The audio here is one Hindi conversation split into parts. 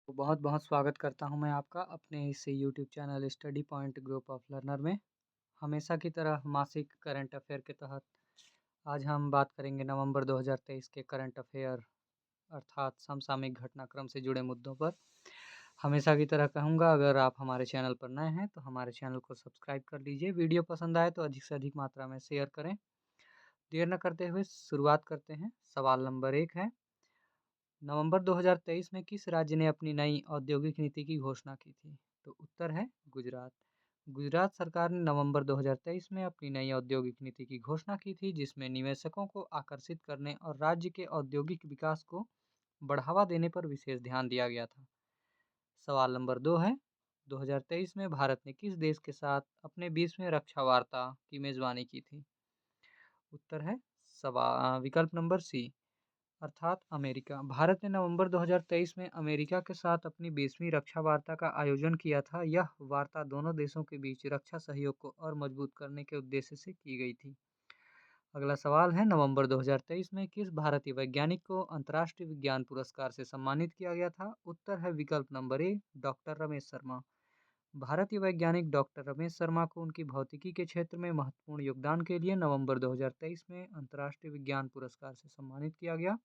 तो बहुत-बहुत स्वागत करता हूँ मैं आपका अपने इस YouTube channel study point group of learner में। हमेशा की तरह मासिक करंट अफ़ेयर के तहत आज हम बात करेंगे नवंबर 2023 के करंट अफ़ेयर अर्थात समसामयिक घटनाक्रम से जुड़े मुद्दों पर। हमेशा की तरह कहूँगा, अगर आप हमारे चैनल पर नए हैं तो हमारे चैनल को सब्सक्राइब कर लीजिए। वीडियो पसंद आए तो अधिक से अधिक मात्रा में शेयर करें। देर न करते हुए शुरुआत करते हैं। सवाल नंबर 1 है, नवंबर 2023 में किस राज्य ने अपनी नई औद्योगिक नीति की घोषणा की थी? तो उत्तर है गुजरात। गुजरात सरकार ने नवंबर 2023 में अपनी नई औद्योगिक नीति की घोषणा की थी, जिसमें निवेशकों को आकर्षित करने और राज्य के औद्योगिक विकास को बढ़ावा देने पर विशेष ध्यान दिया गया था। सवाल नंबर 2 है, 2023 में भारत ने किस देश के साथ अपने 20वें रक्षा वार्ता की मेजबानी की थी? उत्तर है विकल्प नंबर सी, अर्थात अमेरिका। भारत ने नवंबर 2023 में अमेरिका के साथ अपनी 20वीं रक्षा वार्ता का आयोजन किया था। यह वार्ता दोनों देशों के बीच रक्षा सहयोग को और मजबूत करने के उद्देश्य से की गई थी। अगला सवाल है, नवंबर 2023 में किस भारतीय वैज्ञानिक को अंतर्राष्ट्रीय विज्ञान पुरस्कार से सम्मानित किया गया था? उत्तर है विकल्प number A, doctor Ramesh Sharma. भारतीय वैज्ञानिक डॉक्टर रमेश शर्मा को उनकी भौतिकी के क्षेत्र में महत्वपूर्ण योगदान के लिए नवंबर 2023 में अंतर्राष्ट्रीय विज्ञान पुरस्कार से सम्मानित किया गया।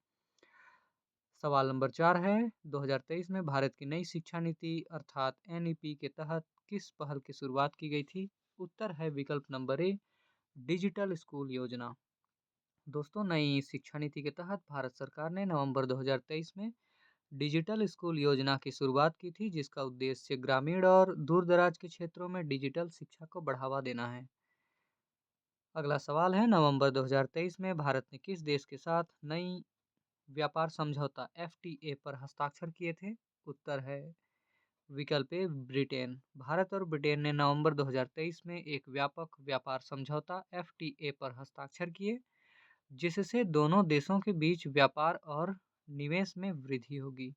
सवाल नंबर 4 है, 2023 में भारत की नई शिक्षा नीति अर्थात एनईपी के तहत किस पहल की शुरुआत की गई थी? उत्तर है विकल्प नंबर ए, डिजिटल स्कूल योजना। दोस्तों, नई शिक्षा नीति के तहत भारत सरकार ने नवंबर 2023 में डिजिटल स्कूल योजना की शुरुआत की थी, जिसका उद्देश्य ग्रामीण और दूर-दराज के क्षेत्रों में डिजिटल शिक्षा को बढ़ावा देना है। अगला सवाल है, नवंबर 2023 में भारत ने किस देश के साथ नई व्यापार समझौता एफटीए पर हस्ताक्षर किए थे? उत्तर है विकल्प ए, ब्रिटेन। भारत और ब्रिटेन ने नवंबर 2023 में एक व्यापक व्यापार समझौता एफटीए पर हस्ताक्षर किए, जिससे दोनों देशों के बीच व्यापार और निवेश में वृद्धि होगी।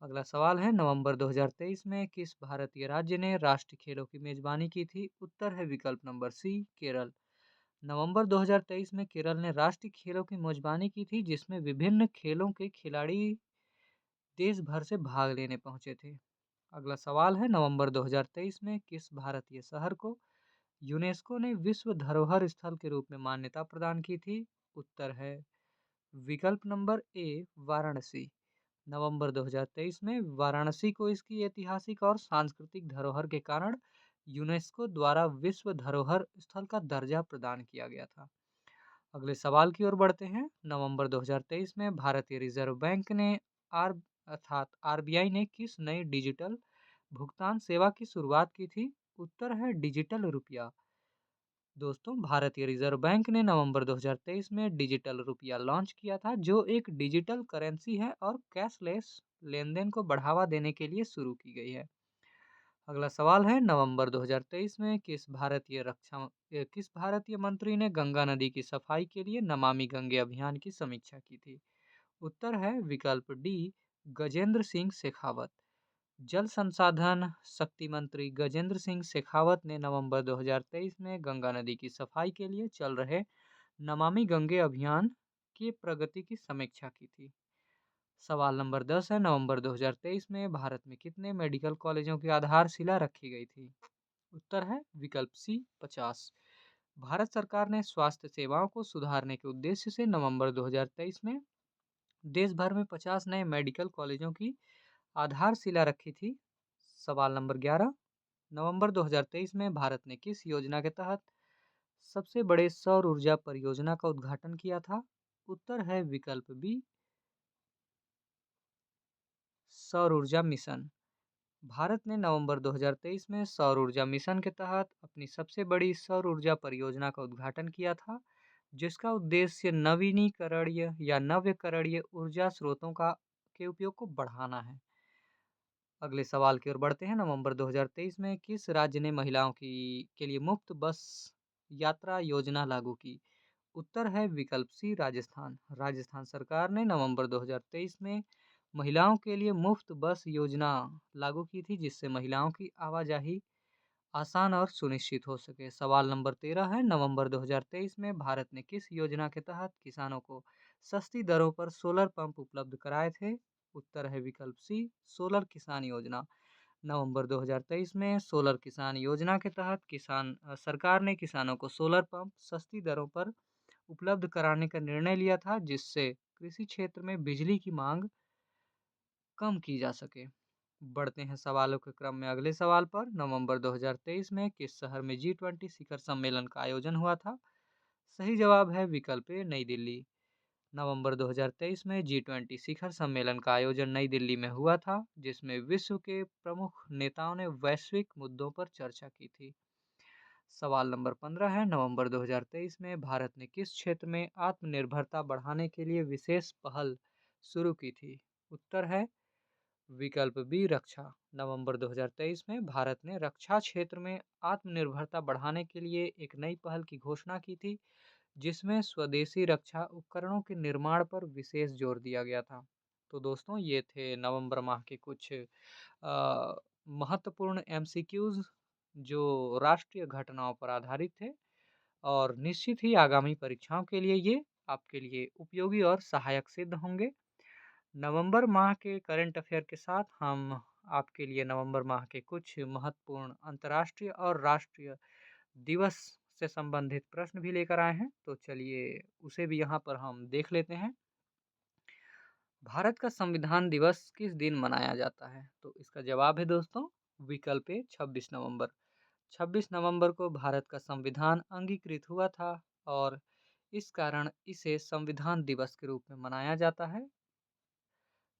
अगला सवाल है, नवंबर 2023 में किस भारतीय राज्य ने राष्ट्रीय खेलों की मेजबानी की थी? उत्तर है विकल्प नंबर सी, केरल। नवंबर 2023 में केरल ने राष्ट्रीय खेलों की मेजबानी की थी, जिसमें विभिन्न खेलों के खिलाड़ी देश भर से भाग लेने पहुंचे थे। अगला सवाल है, नवंबर 2023 में किस भारतीय शहर को यूनेस्को ने विश्व धरोहर स्थल के रूप में मान्यता प्रदान की थी? उत्तर है विकल्प नंबर ए, वाराणसी। नवंबर 2023 में वाराणसी को इसकी ऐतिहासिक और सांस्कृतिक धरोहर के कारण यूनेस्को द्वारा विश्व धरोहर स्थल का दर्जा प्रदान किया गया था। अगले सवाल की ओर बढ़ते हैं। नवंबर 2023 में भारतीय रिजर्व बैंक ने आर अर्थात आरबीआई ने किस नई डिजिटल भुगतान सेवा की शुरुआत की थी? उत्तर है डिजिटल रुपया। दोस्तों, भारतीय रिजर्व बैंक ने नवंबर 2023 में डिजिटल रुपया लॉन्च किया था, जो एक डिजिटल करेंसी है और कैशलेस लेनदेन को बढ़ावा देने के लिए शुरू की गई है। अगला सवाल है, नवंबर 2023 में किस भारतीय मंत्री ने गंगा नदी की सफाई के लिए नमामि गंगे अभियान की समीक्षा की थी? उत्तर है विकल्प डी, गजेंद्र सिंह शेखावत। जल संसाधन शक्ति मंत्री गजेंद्र सिंह शेखावत ने नवंबर 2023 में गंगा नदी की सफाई के लिए चल रहे नमामि गंगे अभियान की प्रगति की समीक्षा की थी। सवाल नंबर 10 है, नवंबर 2023 में भारत में कितने मेडिकल कॉलेजों की आधारशिला रखी गई थी? उत्तर है विकल्प सी, 50। भारत सरकार ने स्वास्थ्य सेवाओं को सुधारने के उद्देश्य से नवंबर 2023 में देश भर में 50 नए मेडिकल कॉलेजों की आधारशिला रखी थी। सवाल नंबर 11, नवंबर 2023 में भारत ने किस योजना के तहत सबसे बड़े सौर ऊर्जा परियोजना का उद्घाटन किया था? उत्तर है विकल्प बी, सौर ऊर्जा मिशन। भारत ने नवंबर 2023 में सौर ऊर्जा मिशन के तहत अपनी सबसे बड़ी सौर ऊर्जा परियोजना का उद्घाटन किया था, जिसका उद्देश्य नवीनीकरणीय या नव्यकरणीय ऊर्जा स्रोतों का के उपयोग को बढ़ाना है। अगले सवाल की ओर बढ़ते हैं। नवंबर 2023 में किस राज्य ने महिलाओं की के लिए मुफ्त बस यात्रा योजना लागू की? उत्तर है विकल्प सी, राजस्थान। राजस्थान सरकार ने नवंबर 2023 में महिलाओं के लिए मुफ्त बस योजना लागू की थी, जिससे महिलाओं की आवाजाही आसान और सुनिश्चित हो सके। सवाल नंबर 13 है, नवंबर 2023 में भारत ने किस योजना के तहत किसानों को सस्ती दरों पर सोलर पंप उपलब्ध कराए थे? उत्तर है विकल्प सी सोलर किसान योजना। नवंबर 2023 में सोलर किसान योजना के तहत सरकार ने किसानों को सोलर पंप सस्ती दरों पर उपलब्ध कराने का निर्णय लिया था, जिससे कृषि क्षेत्र में बिजली की मांग कम की जा सके। बढ़ते हैं सवालों के क्रम में अगले सवाल पर। नवंबर 2023 में किस शहर में G20 शिखर सम्मेलन का आयोजन हुआ था? सही जवाब है विकल्प ए नई दिल्ली। नवंबर 2023 में G20 शिखर सम्मेलन का आयोजन नई दिल्ली में हुआ था, जिसमें विश्व के प्रमुख नेताओं ने वैश्विक मुद्दों पर चर्चा की थी। सवाल नंबर 15 है, नवंबर 2023 में भारत ने किस क्षेत्र में आत्मनिर्भरता बढ़ाने के लिए विशेष पहल शुरू की थी? उत्तर है विकल्प बी रक्षा। नवंबर 2023 में भारत ने रक्षा क्षेत्र में आत्मनिर्भरता बढ़ाने के लिए एक नई पहल की घोषणा की थी, जिसमें स्वदेशी रक्षा उपकरणों के निर्माण पर विशेष जोर दिया गया था। तो दोस्तों, ये थे नवंबर माह के कुछ महत्वपूर्ण एमसीक्यूज जो राष्ट्रीय घटनाओं पर आधारित थे, और निश्चित ही आगामी परीक्षाओं के लिए ये आपके लिए उपयोगी और सहायक सिद्ध होंगे। नवंबर माह के करंट अफेयर के साथ हम आपके लिए नवंबर माह के कुछ महत्वपूर्ण अंतर्राष्ट्रीय और राष्ट्रीय दिवस से संबंधित प्रश्न भी लेकर आए हैं। तो चलिए उसे भी यहाँ पर हम देख लेते हैं। भारत का संविधान दिवस किस दिन मनाया जाता है? तो इसका जवाब है दोस्तों विकल्प ए 26 नवंबर। 26 नवंबर को भारत का संविधान अंगीकृत हुआ था, और इस कारण इसे संविधान दिवस के रूप में मनाया जाता है।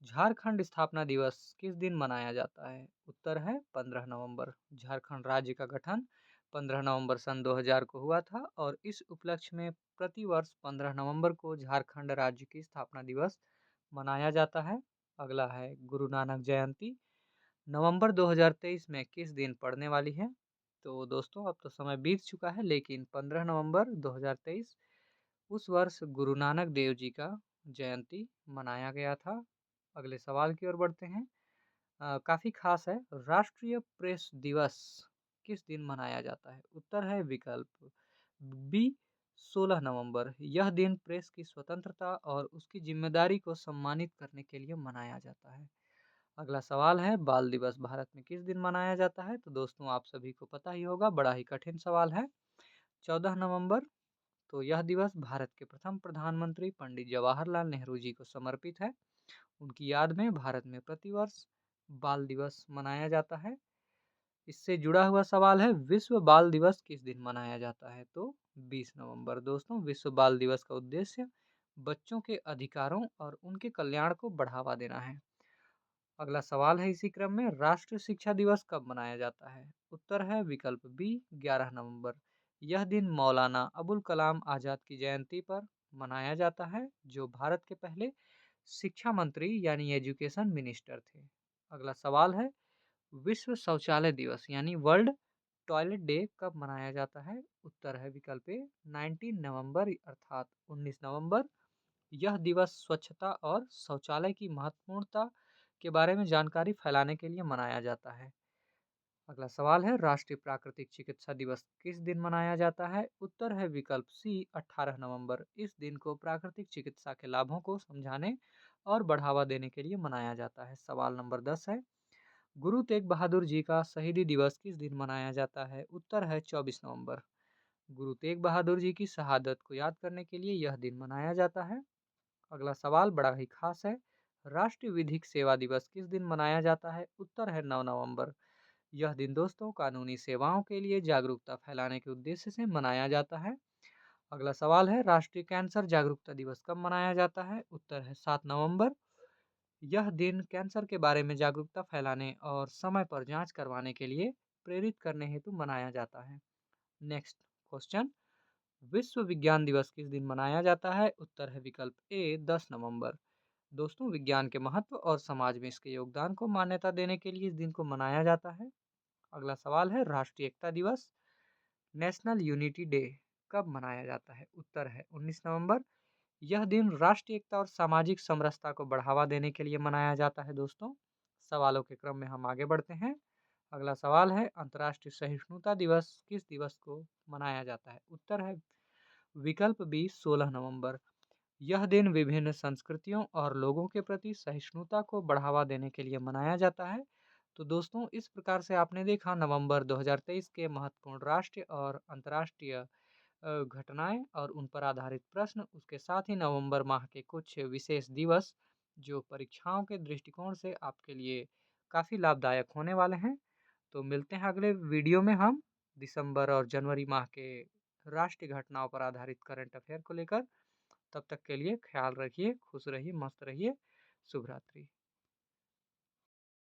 झारखंड स्थापना दिवस किस दिन मनाया जाता है? उत्तर है 15 नवंबर। झारखंड राज्य का गठन 15 नवंबर सन 2000 को हुआ था, और इस उपलक्ष्य में प्रतिवर्ष 15 नवंबर को झारखंड राज्य की स्थापना दिवस मनाया जाता है। अगला है गुरु नानक जयंती, नवंबर 2023 में किस दिन पड़ने वाली है? तो दोस्तों, अब तो समय बीत चुका है, लेकिन 15 नवंबर 2023 उस वर्ष गुरु नानक देव जी का जयंती मनाया गया था। अगले सवाल की ओर बढ़ते हैं। काफ़ी खास है। राष्ट्रीय प्रेस दिवस किस दिन मनाया जाता है? उत्तर है विकल्प बी 16 नवंबर। यह दिन प्रेस की स्वतंत्रता और उसकी जिम्मेदारी को सम्मानित करने के लिए मनाया जाता है। अगला सवाल है, बाल दिवस भारत में किस दिन मनाया जाता है? तो दोस्तों, आप सभी को पता ही होगा, बड़ा ही कठिन सवाल है। 14 नवंबर। तो यह दिवस भारत के प्रथम प्रधानमंत्री पंडित जवाहरलाल नेहरू जी को समर्पित है। उनकी याद में भारत में प्रतिवर्ष बाल दिवस मनाया जाता है। इससे जुड़ा हुआ सवाल है, विश्व बाल दिवस किस दिन मनाया जाता है? तो 20 नवंबर। दोस्तों, विश्व बाल दिवस का उद्देश्य बच्चों के अधिकारों और उनके कल्याण को बढ़ावा देना है। अगला सवाल है इसी क्रम में, राष्ट्रीय शिक्षा दिवस कब मनाया जाता है? उत्तर है विकल्प बी 11 नवंबर। यह दिन मौलाना अबुल कलाम आज़ाद की जयंती पर मनाया जाता है, जो भारत के पहले शिक्षा मंत्री यानी एजुकेशन मिनिस्टर थे। अगला सवाल है, विश्व शौचालय दिवस यानी वर्ल्ड टॉयलेट डे कब मनाया जाता है? उत्तर है विकल्प ए 19 नवंबर अर्थात 19 नवंबर। यह दिवस स्वच्छता और शौचालय की महत्वपूर्णता के बारे में जानकारी फैलाने के लिए मनाया जाता है। अगला सवाल है, राष्ट्रीय प्राकृतिक चिकित्सा दिवस किस दिन मनाया जाता है? उत्तर है विकल्प सी 18 नवंबर। इस दिन को प्राकृतिक चिकित्सा के लाभों को समझाने और बढ़ावा देने के लिए मनाया जाता है। सवाल नंबर 10 है, गुरु तेग बहादुर जी का शहीदी दिवस किस दिन मनाया जाता है? उत्तर है 24 नवंबर। गुरु तेग बहादुर जी की शहादत को याद करने के लिए यह दिन मनाया जाता है। अगला सवाल बड़ा ही खास है, राष्ट्रीय विधिक सेवा दिवस किस दिन मनाया जाता है? उत्तर है 9 नवंबर। यह दिन दोस्तों कानूनी सेवाओं के लिए जागरूकता फैलाने के उद्देश्य से मनाया जाता है। अगला सवाल है, राष्ट्रीय कैंसर जागरूकता दिवस कब मनाया जाता है? उत्तर है 7 नवंबर। यह दिन कैंसर के बारे में जागरूकता फैलाने और समय पर जांच करवाने के लिए प्रेरित करने हेतु मनाया जाता है। नेक्स्ट क्वेश्चन, विश्व विज्ञान दिवस किस दिन मनाया जाता है? उत्तर है विकल्प ए 10 नवंबर। दोस्तों, विज्ञान के महत्व और समाज में इसके योगदान को मान्यता देने के लिए इस दिन को मनाया जाता है। अगला सवाल है, राष्ट्रीय एकता दिवस नेशनल यूनिटी डे कब मनाया जाता है? उत्तर है 19 नवंबर। यह दिन राष्ट्रीय एकता और सामाजिक समरसता को बढ़ावा देने के लिए मनाया जाता है। दोस्तों, सवालों के क्रम में हम आगे बढ़ते हैं। अगला सवाल है, अंतर्राष्ट्रीय सहिष्णुता दिवस किस दिवस को मनाया जाता है? उत्तर है विकल्प बी 16 नवंबर। यह दिन विभिन्न संस्कृतियों और लोगों के प्रति सहिष्णुता को बढ़ावा देने के लिए मनाया जाता है। तो दोस्तों, इस प्रकार से आपने देखा नवंबर 2023 के महत्वपूर्ण राष्ट्रीय और अंतर्राष्ट्रीय घटनाएं और उन पर आधारित प्रश्न, उसके साथ ही नवंबर माह के कुछ विशेष दिवस जो परीक्षाओं के दृष्टिकोण से आपके लिए काफ़ी लाभदायक होने वाले हैं। तो मिलते हैं अगले वीडियो में हम दिसंबर और जनवरी माह के राष्ट्रीय घटनाओं पर आधारित करंट अफेयर को लेकर। तब तक के लिए ख्याल रखिए, खुश रहिए, मस्त रहिए। शुभ रात्रि।